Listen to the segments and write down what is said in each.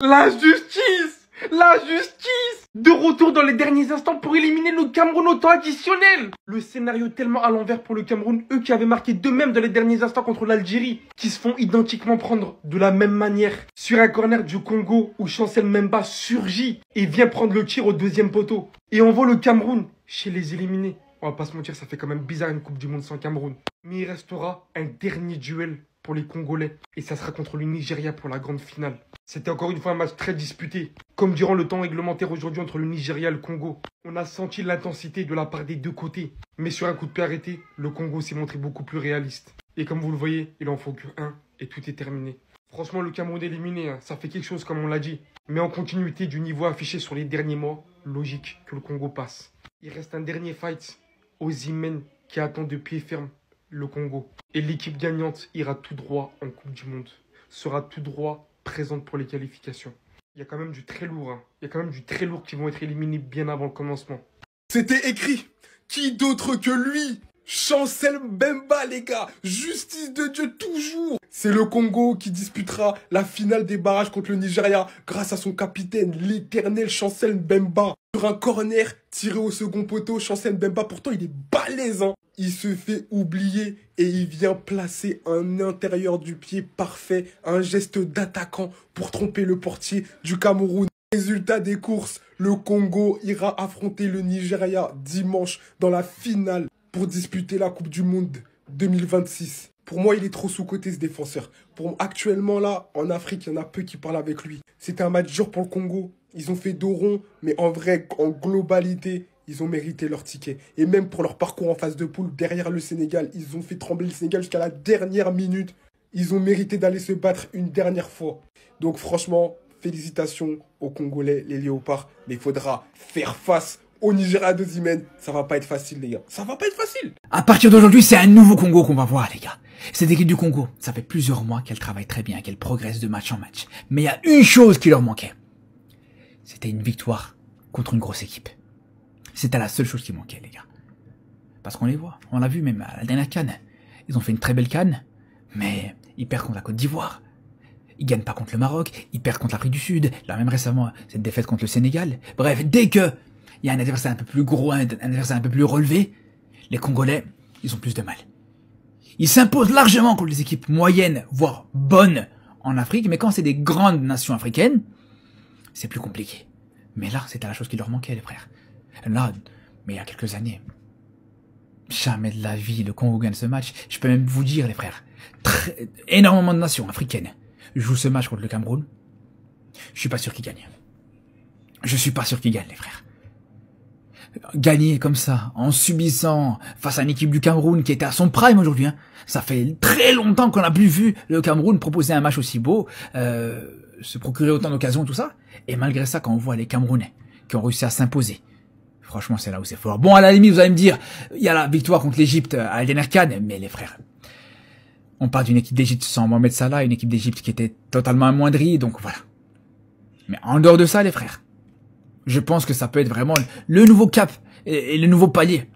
La justice! La justice! De retour dans les derniers instants pour éliminer le Cameroun au temps additionnel. Le scénario tellement à l'envers pour le Cameroun, eux qui avaient marqué d'eux-mêmes dans les derniers instants contre l'Algérie, qui se font identiquement prendre de la même manière sur un corner du Congo où Chancel Mbemba surgit et vient prendre le tir au deuxième poteau. Et on voit le Cameroun chez les éliminés. On va pas se mentir, ça fait quand même bizarre une Coupe du Monde sans Cameroun. Mais il restera un dernier duel pour les Congolais. Et ça sera contre le Nigeria pour la grande finale. C'était encore une fois un match très disputé. Comme durant le temps réglementaire aujourd'hui entre le Nigeria et le Congo. On a senti l'intensité de la part des deux côtés. Mais sur un coup de pied arrêté, le Congo s'est montré beaucoup plus réaliste. Et comme vous le voyez, il en faut que un et tout est terminé. Franchement, le Cameroun éliminé, ça fait quelque chose comme on l'a dit. Mais en continuité du niveau affiché sur les derniers mois, logique que le Congo passe. Il reste un dernier fight. Osimhen qui attend de pied ferme le Congo. Et l'équipe gagnante ira tout droit en Coupe du Monde. Sera tout droit présente pour les qualifications. Il y a quand même du très lourd. Il y a quand même du très lourd qui vont être éliminés bien avant le commencement. C'était écrit. Qui d'autre que lui? Chancel Mbemba, les gars. Justice de Dieu toujours. C'est le Congo qui disputera la finale des barrages contre le Nigeria grâce à son capitaine, l'éternel Chancel Mbemba. Sur un corner tiré au second poteau, Chancel Mbemba, pourtant il est balèze, hein. Il se fait oublier et il vient placer un intérieur du pied parfait, un geste d'attaquant pour tromper le portier du Cameroun. Résultat des courses, le Congo ira affronter le Nigeria dimanche dans la finale pour disputer la Coupe du Monde 2026. Pour moi, il est trop sous-coté ce défenseur. Actuellement là, en Afrique, il y en a peu qui parlent avec lui. C'était un match dur pour le Congo. Ils ont fait dos rond, mais en vrai, en globalité, ils ont mérité leur ticket. Et même pour leur parcours en phase de poule, derrière le Sénégal, ils ont fait trembler le Sénégal jusqu'à la dernière minute. Ils ont mérité d'aller se battre une dernière fois. Donc franchement, félicitations aux Congolais, les Léopards. Mais il faudra faire face au Nigeria d'Osimhen. Ça va pas être facile, les gars. Ça va pas être facile. À partir d'aujourd'hui, c'est un nouveau Congo qu'on va voir, les gars. Cette équipe du Congo, ça fait plusieurs mois qu'elle travaille très bien, qu'elle progresse de match en match. Mais il y a une chose qui leur manquait. C'était une victoire contre une grosse équipe. C'était la seule chose qui manquait, les gars. Parce qu'on les voit. On l'a vu même à la dernière CAN. Ils ont fait une très belle CAN, mais ils perdent contre la Côte d'Ivoire. Ils gagnent pas contre le Maroc. Ils perdent contre l'Afrique du Sud. Là, même récemment, cette défaite contre le Sénégal. Bref, dès que il y a un adversaire un peu plus gros, un adversaire un peu plus relevé, les Congolais, ils ont plus de mal. Ils s'imposent largement contre les équipes moyennes, voire bonnes en Afrique, mais quand c'est des grandes nations africaines, c'est plus compliqué. Mais là, c'était la chose qui leur manquait, les frères. Là, mais il y a quelques années, jamais de la vie, le Congo gagne ce match. Je peux même vous dire, les frères, énormément de nations africaines jouent ce match contre le Cameroun. Je suis pas sûr qu'ils gagnent. Je suis pas sûr qu'ils gagnent, les frères. Gagner comme ça, en subissant face à une équipe du Cameroun qui était à son prime aujourd'hui, hein. Ça fait très longtemps qu'on n'a plus vu le Cameroun proposer un match aussi beau, se procurer autant d'occasions, tout ça. Et malgré ça, quand on voit les Camerounais qui ont réussi à s'imposer, franchement, c'est là où c'est fort. Bon, à la limite, vous allez me dire, il y a la victoire contre l'Égypte à la dernière CAN, mais les frères, on parle d'une équipe d'Égypte sans Mohamed Salah, une équipe d'Égypte qui était totalement amoindrie, donc voilà. Mais en dehors de ça, les frères, je pense que ça peut être vraiment le nouveau cap et le nouveau palier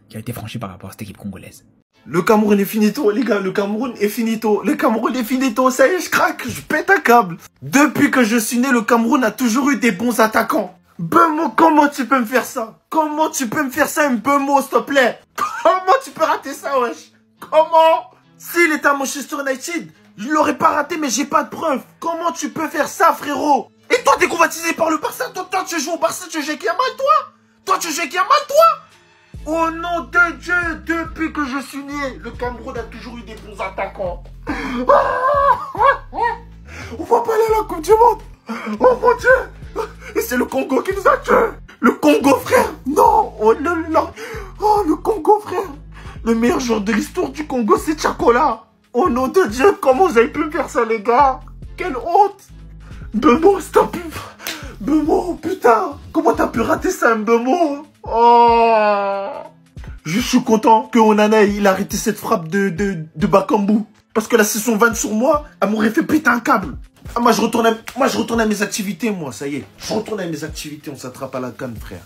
qui a été franchi par rapport à cette équipe congolaise. Le Cameroun est finito, les gars, le Cameroun est finito. Le Cameroun est finito, ça y est, je craque, je pète un câble. Depuis que je suis né, le Cameroun a toujours eu des bons attaquants. Mbeumo, comment tu peux me faire ça? Comment tu peux me faire ça, Mbeumo, s'il te plaît? Comment tu peux rater ça, wesh? Comment? S'il était à Manchester United, je l'aurais pas raté, mais j'ai pas de preuves. Comment tu peux faire ça, frérot? Et toi, t'es convoitisé par le Barça. Toi, tu joues au Barça, tu joues avec Yamal, toi? Toi, tu joues avec Yamal, toi? Au nom de Dieu, depuis que je suis né, le Cameroun a toujours eu des bons attaquants. On va pas aller à la Coupe du Monde. Oh mon Dieu. Et c'est le Congo qui nous a tués. Le Congo, frère. Non. Oh là là. Oh, le Congo, frère. Le meilleur joueur de l'histoire du Congo, c'est Chakola. Au nom de Dieu, comment vous avez pu me faire ça, les gars? Quelle honte. Mbeumo, stop. Mbeumo, putain. Comment t'as pu rater ça, Mbeumo? Oh. Je suis content que Onana il a arrêté cette frappe de Bakambu. Parce que là, c'est son 20 sur moi, elle m'aurait fait péter un câble. Ah, moi, je retourne à mes activités, moi, ça y est. Je retourne à mes activités, on s'attrape à la canne, frère.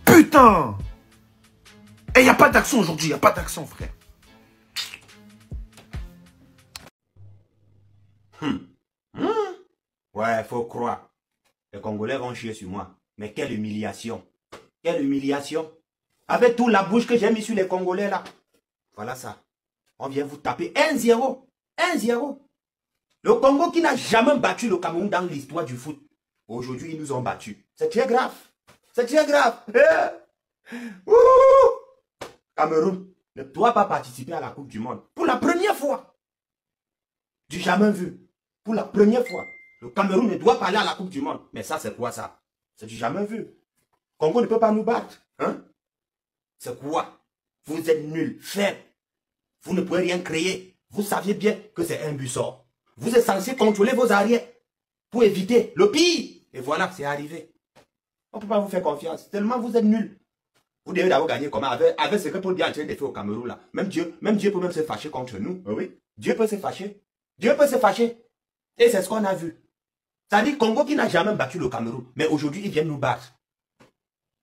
Putain. Et y a pas d'accent aujourd'hui, y a pas d'accent, frère. Ouais, faut croire. Les Congolais vont chier sur moi. Mais quelle humiliation. Quelle humiliation. Avec toute la bouche que j'ai mis sur les Congolais là. Voilà ça. On vient vous taper 1-0. 1-0. Le Congo qui n'a jamais battu le Cameroun dans l'histoire du foot. Aujourd'hui, ils nous ont battus. C'est très grave. C'est très grave. Cameroun ne doit pas participer à la Coupe du Monde. Pour la première fois. Du jamais vu. Pour la première fois. Le Cameroun ne doit pas aller à la Coupe du Monde. Mais ça, c'est quoi ça? C'est du jamais vu. Congo ne peut pas nous battre. Hein? C'est quoi? Vous êtes nuls, faibles. Vous ne pouvez rien créer. Vous saviez bien que c'est un but sort. Vous êtes censé contrôler vos arrières pour éviter le pire. Et voilà, c'est arrivé. On ne peut pas vous faire confiance. Tellement vous êtes nuls. Vous devez d'abord gagner comment? Avec ce que Paul Biya est en train de faire au Cameroun là. Même Dieu peut même se fâcher contre nous. Oui. Dieu peut se fâcher. Dieu peut se fâcher. Et c'est ce qu'on a vu. Ça dit Congo qui n'a jamais battu le Cameroun. Mais aujourd'hui, ils viennent nous battre.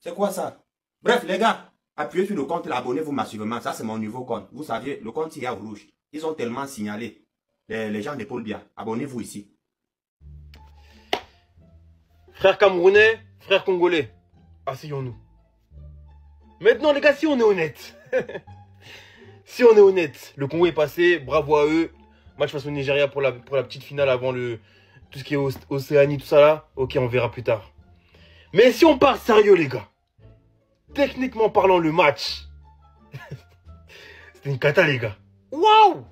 C'est quoi ça? Bref, les gars, appuyez sur le compte, abonnez-vous massivement. Ça, c'est mon nouveau compte. Vous savez, le compte, il y a rouge. Ils ont tellement signalé. Les gens de Paul Biya. Abonnez-vous ici. Frères camerounais, frères congolais, asseyons-nous. Maintenant, les gars, si on est honnête. Si on est honnête, le Congo est passé, bravo à eux. Match face au Nigeria pour la petite finale avant tout ce qui est Océanie, tout ça là. Ok, on verra plus tard. Mais si on part sérieux, les gars. Techniquement parlant, le match. C'était une cata, les gars. Waouh!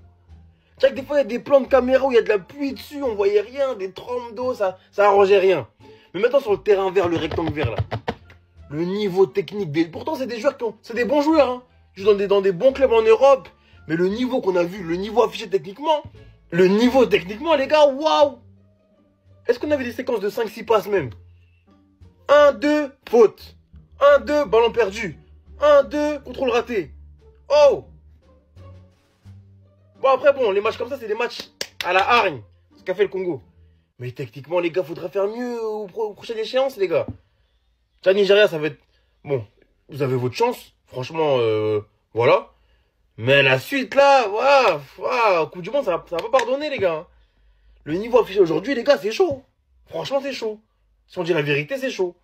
Tu vois que des fois, il y a des plans de caméra où il y a de la pluie dessus, on voyait rien, des trompes d'eau, ça arrangeait rien. Mais maintenant, sur le terrain vert, le rectangle vert là. Le niveau technique pourtant, c'est des joueurs c'est des bons joueurs, hein. Ils jouent dans des bons clubs en Europe. Mais le niveau qu'on a vu, le niveau affiché techniquement, les gars, waouh! Est-ce qu'on avait des séquences de 5-6 passes même? 1-2, faute. 1-2, ballon perdu. 1-2, contrôle raté. Oh! Bon, après, bon, les matchs comme ça, c'est des matchs à la hargne. Ce qu'a fait le Congo. Mais techniquement, les gars, faudrait faire mieux aux prochaines échéances, les gars. Ça, Nigeria, ça va être... Bon, vous avez votre chance. Franchement, voilà. Mais la suite, là, waouh, Coupe du Monde, ça va pas pardonner, les gars. Le niveau affiché aujourd'hui, les gars, c'est chaud. Franchement, c'est chaud. Si on dit la vérité, c'est chaud.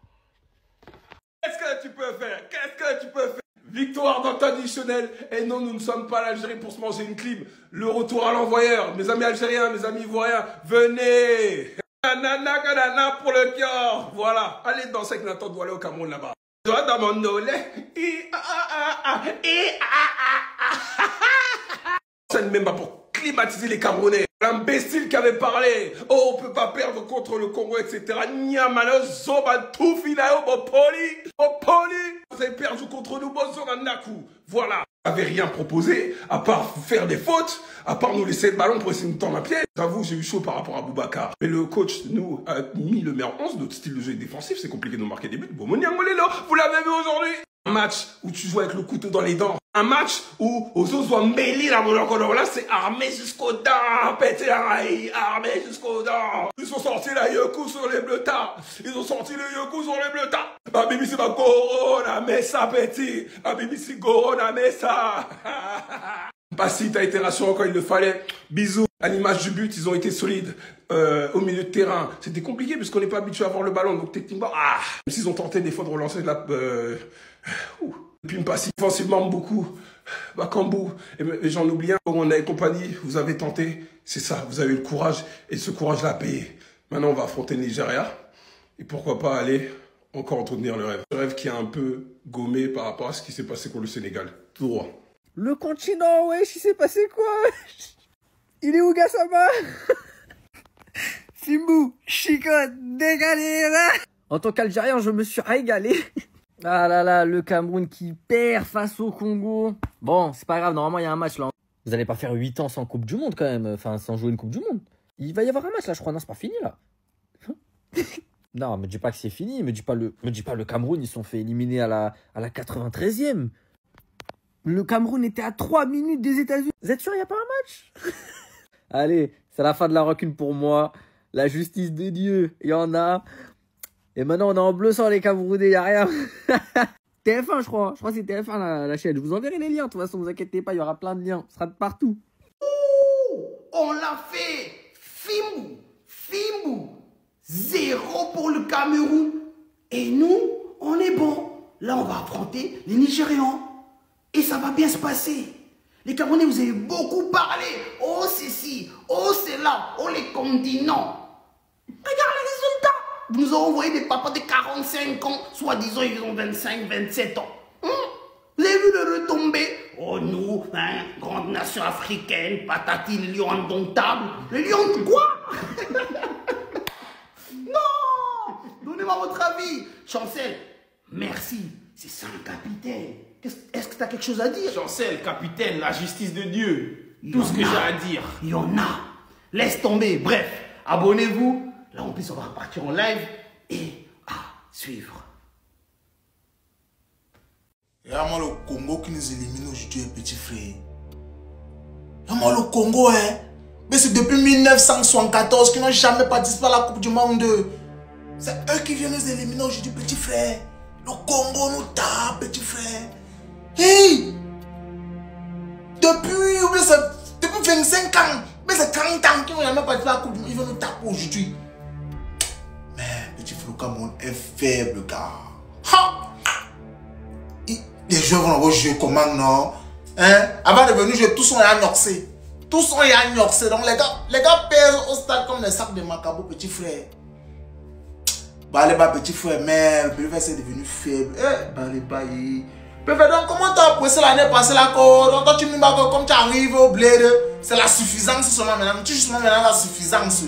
Qu'est-ce que tu peux faire? Qu'est-ce que tu peux faire? Victoire dans traditionnel. Et non, nous ne sommes pas l'Algérie pour se manger une clim. Le retour à l'envoyeur. Mes amis algériens, mes amis ivoiriens, venez. Nanana pour le cœur. Voilà. Allez danser avec Nathan Doualé au Cameroun là-bas. Toi dans mon olé. Ça ne même pas pour climatiser les Camerounais. L'imbécile qui avait parlé. Oh, on peut pas perdre contre le Congo, etc. Niamano, Zoba, tout finalement, Bopoli. Vous avez perdu contre nous, Bozora Naku. Voilà. Vous n'avez rien proposé, à part faire des fautes, à part nous laisser le ballon pour essayer de nous tendre la pied. J'avoue, j'ai eu chaud par rapport à Boubacar. Mais le coach nous a mis le meilleur 11. Notre style de jeu est défensif, c'est compliqué de marquer des buts. Bon, Moniangolelo, vous l'avez vu aujourd'hui. Un match où tu joues avec le couteau dans les dents. Un match où aux autres voient mêler la monocolo. Là, c'est armé jusqu'aux dents. Pété armé jusqu'aux dents. Ils ont sorti la yoku sur les bleutards. Ils ont sorti le yoku sur les bleutards. Ah, Bibi, c'est ma corona, mais ça, petit. Ah, Bibi, c'est corona, mais ça. Passi, t'as été rassurant quand il le fallait. Bisous. À l'image du but, ils ont été solides au milieu de terrain. C'était compliqué parce qu'on n'est pas habitué à voir le ballon. Donc techniquement, même s'ils ont tenté des fois de relancer de la... Et puis Passi, offensivement beaucoup. Bakambu, et j'en oublie un. On a et compagnie, vous avez tenté. C'est ça, vous avez eu le courage. Et ce courage-là a payé. Maintenant, on va affronter le Nigeria. Et pourquoi pas aller encore entretenir le rêve. Le rêve qui est un peu gommé par rapport à ce qui s'est passé contre le Sénégal. Tout droit. Le continent, wesh, il s'est passé quoi? Il est où, Gassama? Simbu, chicote, dégalé, là. En tant qu'Algérien, je me suis régalé. Ah là là, le Cameroun qui perd face au Congo. Bon, c'est pas grave, normalement, il y a un match, là. Vous allez pas faire 8 ans sans Coupe du Monde, quand même. Enfin, sans jouer une Coupe du Monde. Il va y avoir un match, là, je crois. Non, c'est pas fini, là. Non, me dis pas que c'est fini. Me dis pas le Cameroun, ils se sont fait éliminer à la 93e. Le Cameroun était à 3 minutes des États-Unis. Vous êtes sûr, il n'y a pas un match? Allez, c'est la fin de la rancune pour moi. La justice de Dieu, il y en a. Et maintenant, on est en bleu sans les Camerounais, il n'y a rien. TF1, je crois. Je crois que c'est TF1 la chaîne. Je vous enverrai les liens. De toute façon, ne vous inquiétez pas, il y aura plein de liens. Ce sera de partout. On l'a fait. Fimou. 0 pour le Cameroun. Et nous, on est bon. Là, on va affronter les Nigérians. Et ça va bien se passer. Les Camerounais, vous avez beaucoup parlé. Oh, c'est ci, oh, c'est là, oh, les continents. Regarde les résultats. Vous nous avez envoyé des papas de 45 ans, soi-disant ils ont 25, 27 ans. Vous avez vu le retombé? Oh, nous, hein, grande nation africaine, patati, le lion indomptable. Le lion de quoi? Non! Donnez-moi votre avis. Chancel, merci. C'est ça un capitaine. Est-ce que tu as quelque chose à dire? Chancel, capitaine, la justice de Dieu. Tout ce que j'ai à dire. Il y en a. Laisse tomber. Bref, abonnez-vous. Là, en plus, on va repartir en live et à suivre. Regarde-moi le Congo qui nous élimine aujourd'hui, petit frère. Regarde-moi le Congo, hein. Mais c'est depuis 1974 qu'ils n'ont jamais participé à la Coupe du Monde. C'est eux qui viennent nous éliminer aujourd'hui, petit frère. Le Congo nous tape, petit frère. Hey! Depuis 25 ans, mais c'est 40 ans qu'ils n'ont jamais participé à la Coupe du Monde. Ils vont nous taper aujourd'hui. Mais petit frère, le Cameroun est faible, gars. Ha! Les joueurs vont avoir joué comment, non? Hein? Avant de venir jouer, tous sont ignorés. Tous sont ignorés. Donc les gars pèsent au stade comme des sacs de macabo, petit frère. Bah les bas, petit frère, mais le petit frère c'est devenu faible. Bah les bas, donc comment tu as apprécié l'année passée là? Donc toi tu me dis comme tu arrives au bled, c'est la suffisance seulement maintenant. Tu justement maintenant la suffisance.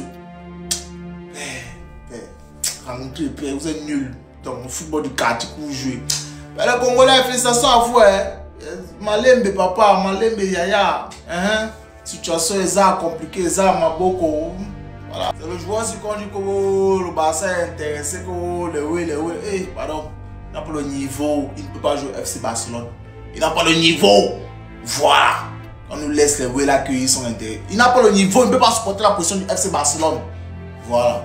Rencontrez, vous êtes nuls. Donc le football du quartier que vous jouez. Mais les Congolais, félicitations à vous, hein. Malembe papa, Malembe yaya. Situation est compliquée, ça maboko. Voilà. C'est le joueur si on dit que le bassin est intéressé, que le oui. Pardon. Il n'a pas le niveau, il ne peut pas jouer au FC Barcelone. Il n'a pas le niveau. Voilà. On nous laisse les oui là qu'ils sont intéressés. Il n'a pas le niveau, il ne peut pas supporter la position du FC Barcelone. Voilà.